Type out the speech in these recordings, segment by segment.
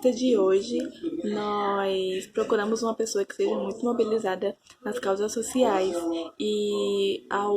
entrevista de hoje, nós procuramos uma pessoa que seja muito mobilizada nas causas sociais e, ao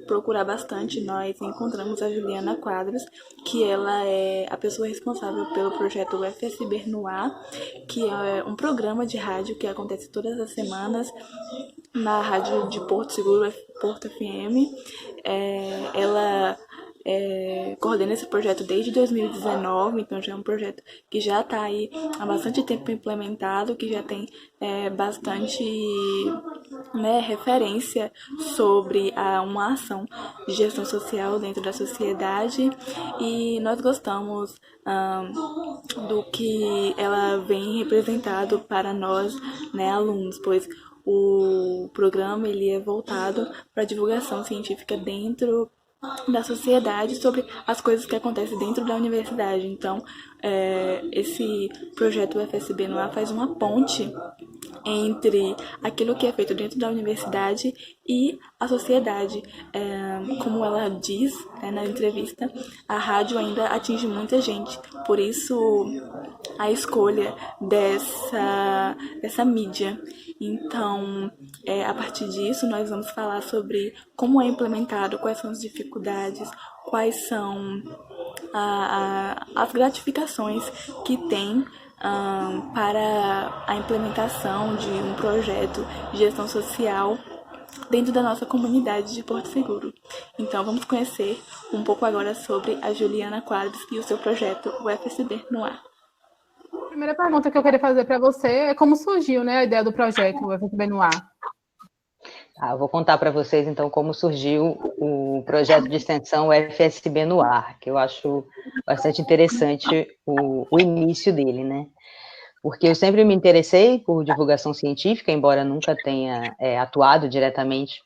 procurar bastante, nós encontramos a Juliana Quadros, que ela é a pessoa responsável pelo projeto UFSB no Ar, que é um programa de rádio que acontece todas as semanas na rádio de Porto Seguro, Porto FM. Ela coordena esse projeto desde 2019, então já é um projeto que já está aí há bastante tempo implementado, que já tem bastante, né, referência sobre uma ação de gestão social dentro da sociedade, e nós gostamos do que ela vem representado para nós, né, alunos, pois o programa ele é voltado para a divulgação científica dentro da sociedade sobre as coisas que acontecem dentro da universidade. Então, esse projeto UFSB no Ar faz uma ponte entre aquilo que é feito dentro da universidade e a sociedade. Como ela diz, na entrevista, a rádio ainda atinge muita gente, por isso a escolha dessa mídia. Então, a partir disso, nós vamos falar sobre como é implementado, quais são as dificuldades, quais são as gratificações que tem para a implementação de um projeto de gestão social dentro da nossa comunidade de Porto Seguro. Então, vamos conhecer um pouco agora sobre a Juliana Quadros e o seu projeto UFSB no Ar. A primeira pergunta que eu queria fazer para você é como surgiu, né, a ideia do projeto UFSB no Ar? Eu vou contar para vocês, então, como surgiu o projeto de extensão UFSB no Ar, que eu acho bastante interessante o início dele, né? Porque eu sempre me interessei por divulgação científica, embora nunca tenha atuado diretamente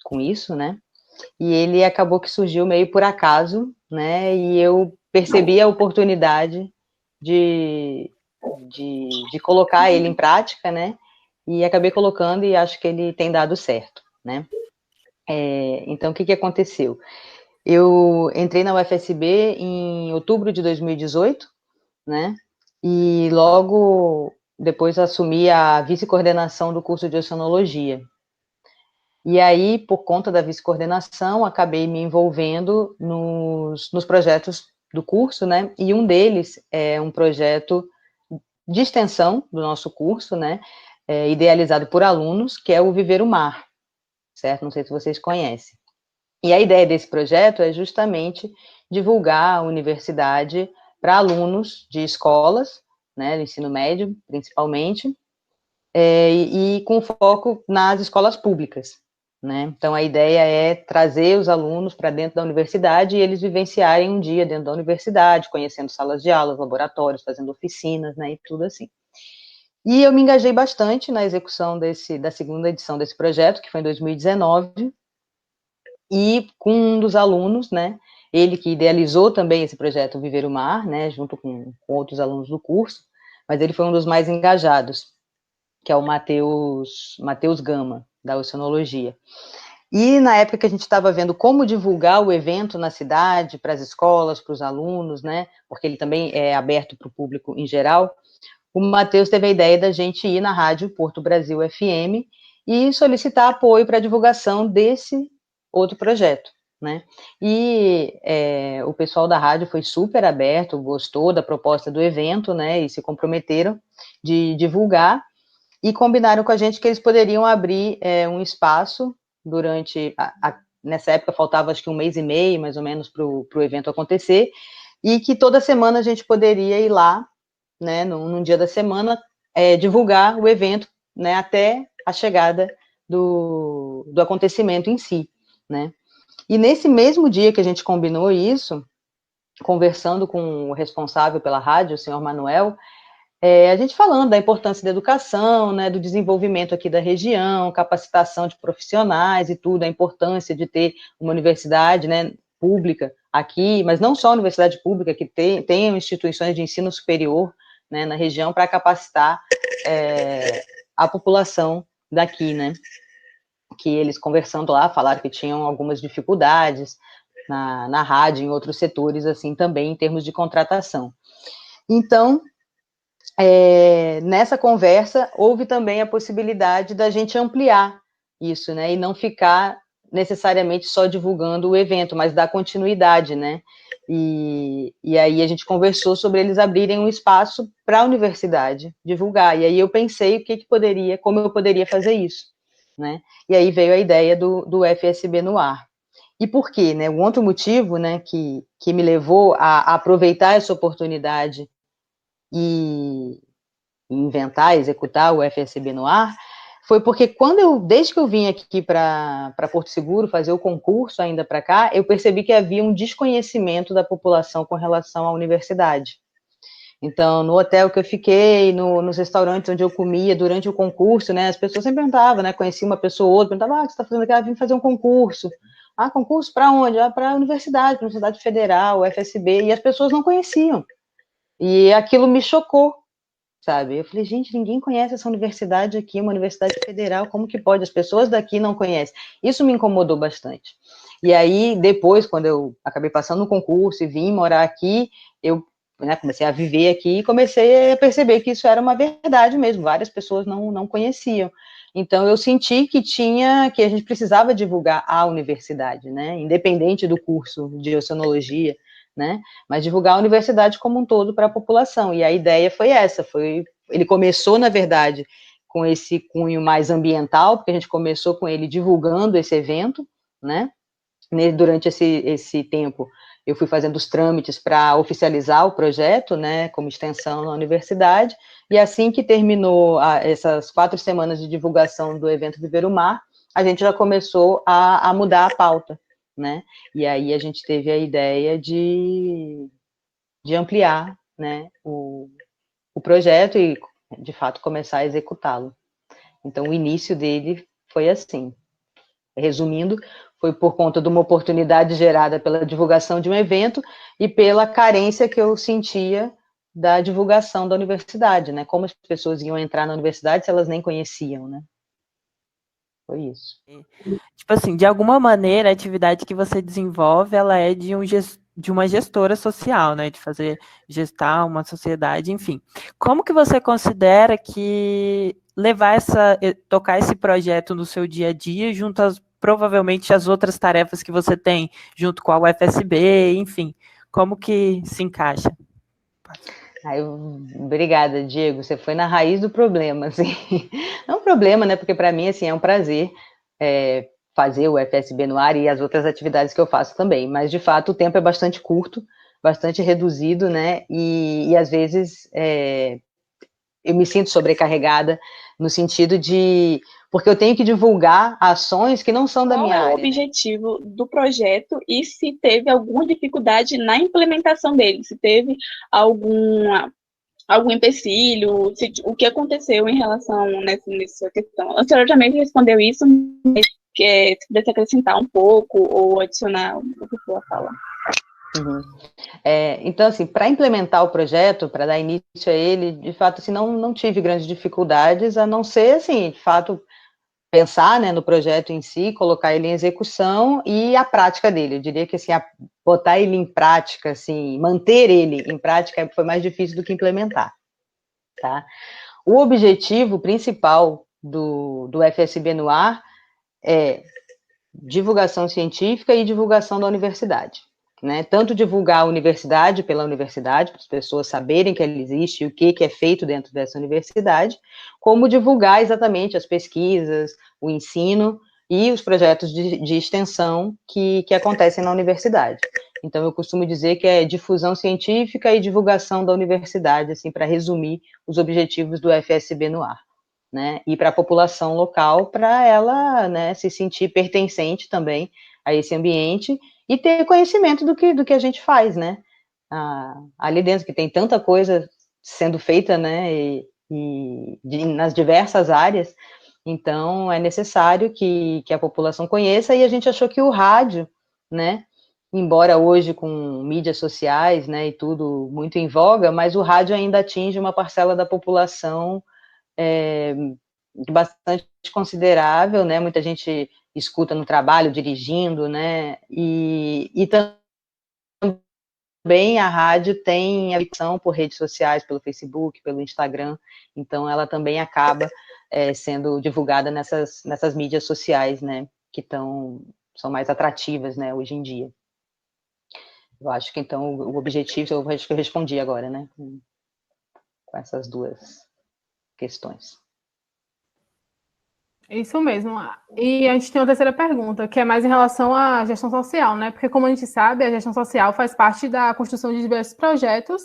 com isso, né? E ele acabou que surgiu meio por acaso, né? E eu percebi a oportunidade de colocar ele em prática, né? E acabei colocando e acho que ele tem dado certo, né? Então, o que aconteceu? Eu entrei na UFSB em outubro de 2018, né? E logo depois assumi a vice-coordenação do curso de Oceanologia. E aí, por conta da vice-coordenação, acabei me envolvendo nos projetos do curso, né? E um deles é um projeto de extensão do nosso curso, né? Idealizado por alunos, que é o Viver o Mar, certo? Não sei se vocês conhecem. E a ideia desse projeto é justamente divulgar a universidade para alunos de escolas, né, do ensino médio, principalmente, e com foco nas escolas públicas, né? Então, a ideia é trazer os alunos para dentro da universidade e eles vivenciarem um dia dentro da universidade, conhecendo salas de aulas, laboratórios, fazendo oficinas, né, e tudo assim. E eu me engajei bastante na execução da segunda edição desse projeto, que foi em 2019, e com um dos alunos, né, ele que idealizou também esse projeto Viver o Mar, né, junto com outros alunos do curso, mas ele foi um dos mais engajados, que é o Matheus Gama, da Oceanologia. E na época que a gente estava vendo como divulgar o evento na cidade, para as escolas, para os alunos, né, porque ele também é aberto para o público em geral, o Matheus teve a ideia da gente ir na rádio Porto Brasil FM e solicitar apoio para a divulgação desse outro projeto, né? E o pessoal da rádio foi super aberto, gostou da proposta do evento, né? E se comprometeram de divulgar e combinaram com a gente que eles poderiam abrir um espaço durante nessa época faltava acho que um mês e meio, mais ou menos, para o evento acontecer, e que toda semana a gente poderia ir lá, né, num dia da semana, divulgar o evento, né, até a chegada do acontecimento em si, né. E nesse mesmo dia que a gente combinou isso, conversando com o responsável pela rádio, o senhor Manuel, a gente falando da importância da educação, né, do desenvolvimento aqui da região, capacitação de profissionais e tudo, a importância de ter uma universidade, né, pública aqui, mas não só a universidade pública, que tenham instituições de ensino superior, né, na região para capacitar a população daqui, né, que eles conversando lá falaram que tinham algumas dificuldades na rádio, em outros setores, assim, também, em termos de contratação. Então, nessa conversa, houve também a possibilidade da gente ampliar isso, né, e não ficar necessariamente só divulgando o evento, mas dar continuidade, né, e aí a gente conversou sobre eles abrirem um espaço para a universidade divulgar, e aí eu pensei como eu poderia fazer isso, né, e aí veio a ideia do FSB no ar. E por quê, né, um outro motivo, né, que me levou a aproveitar essa oportunidade e inventar, executar o FSB no ar, foi porque desde que eu vim aqui para Porto Seguro, fazer o concurso ainda para cá, eu percebi que havia um desconhecimento da população com relação à universidade. Então, no hotel que eu fiquei, nos restaurantes onde eu comia durante o concurso, né, as pessoas sempre perguntavam, né, conhecia uma pessoa ou outra, perguntavam, o que você está fazendo aqui? Ah, vim fazer um concurso. Ah, concurso para onde? Ah, para a Universidade Federal, FSB, e as pessoas não conheciam. E aquilo me chocou, sabe? Eu falei, gente, ninguém conhece essa universidade aqui, uma universidade federal, como que pode? As pessoas daqui não conhecem. Isso me incomodou bastante. E aí, depois, quando eu acabei passando no concurso e vim morar aqui, eu, né, comecei a viver aqui e comecei a perceber que isso era uma verdade mesmo, várias pessoas não conheciam. Então, eu senti que a gente precisava divulgar a universidade, né, independente do curso de oceanologia, né, mas divulgar a universidade como um todo para a população, e a ideia foi essa, ele começou, na verdade, com esse cunho mais ambiental, porque a gente começou com ele divulgando esse evento, né, durante esse tempo, eu fui fazendo os trâmites para oficializar o projeto, né, como extensão na universidade, e assim que terminou essas 4 semanas de divulgação do evento Viver o Mar, a gente já começou a mudar a pauta, né, e aí a gente teve a ideia de ampliar, né, o projeto e, de fato, começar a executá-lo. Então, o início dele foi assim. Resumindo, foi por conta de uma oportunidade gerada pela divulgação de um evento e pela carência que eu sentia da divulgação da universidade, né? Como as pessoas iam entrar na universidade se elas nem conheciam, né? Foi isso. Tipo assim, de alguma maneira, a atividade que você desenvolve, ela é de uma gestora social, né? De fazer gestar uma sociedade, enfim. Como que você considera que tocar esse projeto no seu dia a dia, junto provavelmente as outras tarefas que você tem, junto com a UFSB, enfim, como que se encaixa? Obrigada, Diego. Você foi na raiz do problema, assim. Não é um problema, né? Porque para mim, assim, é um prazer fazer o FSB no ar e as outras atividades que eu faço também. Mas, de fato, o tempo é bastante curto, bastante reduzido, né? E às vezes eu me sinto sobrecarregada no sentido de... Porque eu tenho que divulgar ações que não são da minha área. Qual é o objetivo do projeto e se teve alguma dificuldade na implementação dele? Se teve algum empecilho? O que aconteceu em relação nessa questão? A senhora já meio que respondeu isso, mas se pudesse acrescentar um pouco ou adicionar o que for a fala. Uhum. Então, assim, para implementar o projeto, para dar início a ele, de fato, assim, não tive grandes dificuldades, a não ser, assim, de fato, pensar, né, no projeto em si, colocar ele em execução e a prática dele. Eu diria que, assim, botar ele em prática, assim, manter ele em prática foi mais difícil do que implementar, tá? O objetivo principal do FSB no ar é divulgação científica e divulgação da universidade, né? Tanto divulgar a universidade pela universidade, para as pessoas saberem que ela existe e o que é feito dentro dessa universidade, como divulgar exatamente as pesquisas, o ensino e os projetos de extensão que acontecem na universidade. Então, eu costumo dizer que é difusão científica e divulgação da universidade, assim, para resumir os objetivos do FSB no ar. Né, e para a população local, para ela, né, se sentir pertencente também a esse ambiente e ter conhecimento do que a gente faz, né, ali dentro, que tem tanta coisa sendo feita, né, nas diversas áreas, então é necessário que a população conheça, e a gente achou que o rádio, né, embora hoje com mídias sociais, né, e tudo muito em voga, mas o rádio ainda atinge uma parcela da população bastante considerável, né? Muita gente escuta no trabalho, dirigindo, né? E também a rádio tem a ligação por redes sociais, pelo Facebook, pelo Instagram, então ela também acaba sendo divulgada nessas mídias sociais, né, que são mais atrativas, né, hoje em dia. Eu acho que, então, o objetivo, eu acho que eu respondi agora, né, com essas duas questões. Isso mesmo. E a gente tem uma terceira pergunta, que é mais em relação à gestão social, né? Porque, como a gente sabe, a gestão social faz parte da construção de diversos projetos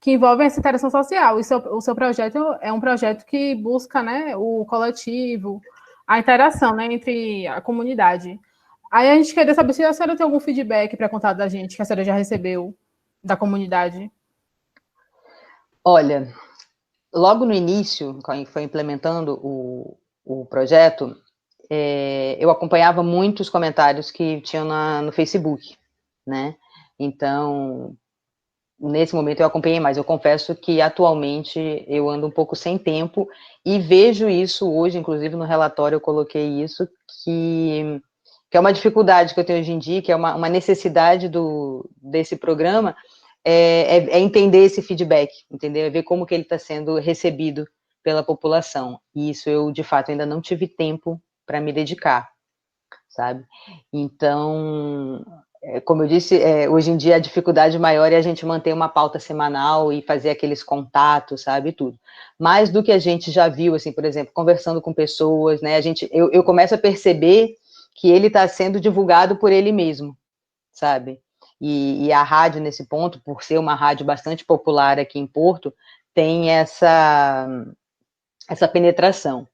que envolvem essa interação social. E o seu projeto é um projeto que busca, né, o coletivo, a interação, né, entre a comunidade. Aí a gente queria saber se a senhora tem algum feedback para contar da gente, que a senhora já recebeu da comunidade. Olha, logo no início, quando foi implementando o projeto, eu acompanhava muito os comentários que tinham no Facebook, né? Então, nesse momento eu acompanhei mais. Eu confesso que atualmente eu ando um pouco sem tempo e vejo isso hoje, inclusive no relatório eu coloquei isso, que é uma dificuldade que eu tenho hoje em dia, que é uma necessidade desse programa, é entender esse feedback, entender, é ver como que ele está sendo recebido pela população. E isso eu, de fato, ainda não tive tempo para me dedicar, sabe? Então, como eu disse, hoje em dia a dificuldade maior é a gente manter uma pauta semanal e fazer aqueles contatos, sabe, tudo. Mais do que a gente já viu, assim, por exemplo, conversando com pessoas, né, eu começo a perceber que ele está sendo divulgado por ele mesmo, sabe? E a rádio, nesse ponto, por ser uma rádio bastante popular aqui em Porto, tem essa penetração.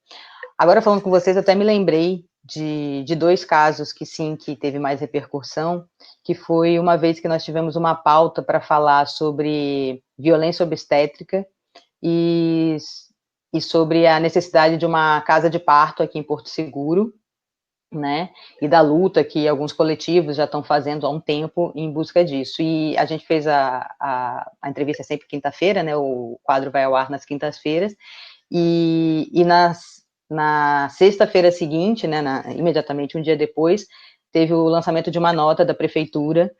Agora, falando com vocês, eu até me lembrei de dois casos que sim, que teve mais repercussão, que foi uma vez que nós tivemos uma pauta para falar sobre violência obstétrica e sobre a necessidade de uma casa de parto aqui em Porto Seguro, né, e da luta que alguns coletivos já estão fazendo há um tempo em busca disso. E a gente fez a entrevista sempre quinta-feira, né, o quadro vai ao ar nas quintas-feiras, e na sexta-feira seguinte, né, imediatamente um dia depois, teve o lançamento de uma nota da prefeitura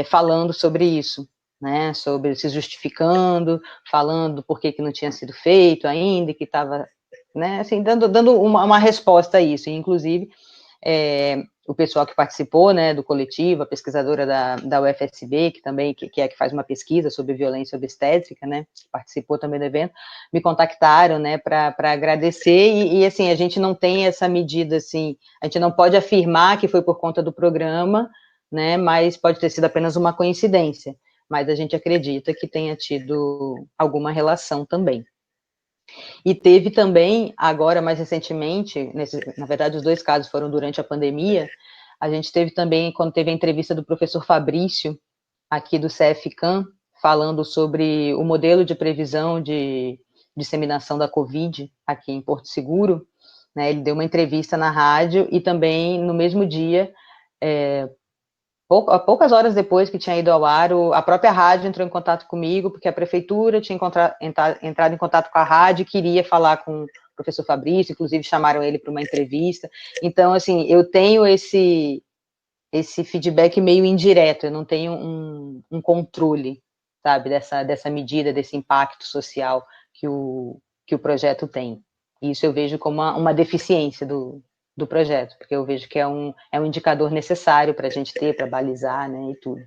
falando sobre isso, né, sobre se justificando, falando por que não tinha sido feito ainda, que estava, né, assim, dando uma resposta a isso, e inclusive o pessoal que participou, né, do coletivo, a pesquisadora da UFSB, que também que faz uma pesquisa sobre violência obstétrica, né, participou também do evento, me contactaram, né, para agradecer, e assim, a gente não tem essa medida, assim, a gente não pode afirmar que foi por conta do programa, né, mas pode ter sido apenas uma coincidência, mas a gente acredita que tenha tido alguma relação também. E teve também, agora mais recentemente, na verdade os dois casos foram durante a pandemia, a gente teve também, quando teve a entrevista do professor Fabrício, aqui do CFCAM, falando sobre o modelo de previsão de disseminação da Covid aqui em Porto Seguro, né, ele deu uma entrevista na rádio e também no mesmo dia, poucas horas depois que tinha ido ao ar, a própria rádio entrou em contato comigo, porque a prefeitura tinha entrado em contato com a rádio e queria falar com o professor Fabrício, inclusive chamaram ele para uma entrevista. Então, assim, eu tenho esse feedback meio indireto, eu não tenho um controle, sabe, dessa medida, desse impacto social que o projeto tem. E isso eu vejo como uma deficiência do projeto, porque eu vejo que é um indicador necessário para a gente ter, para balizar, né, e tudo.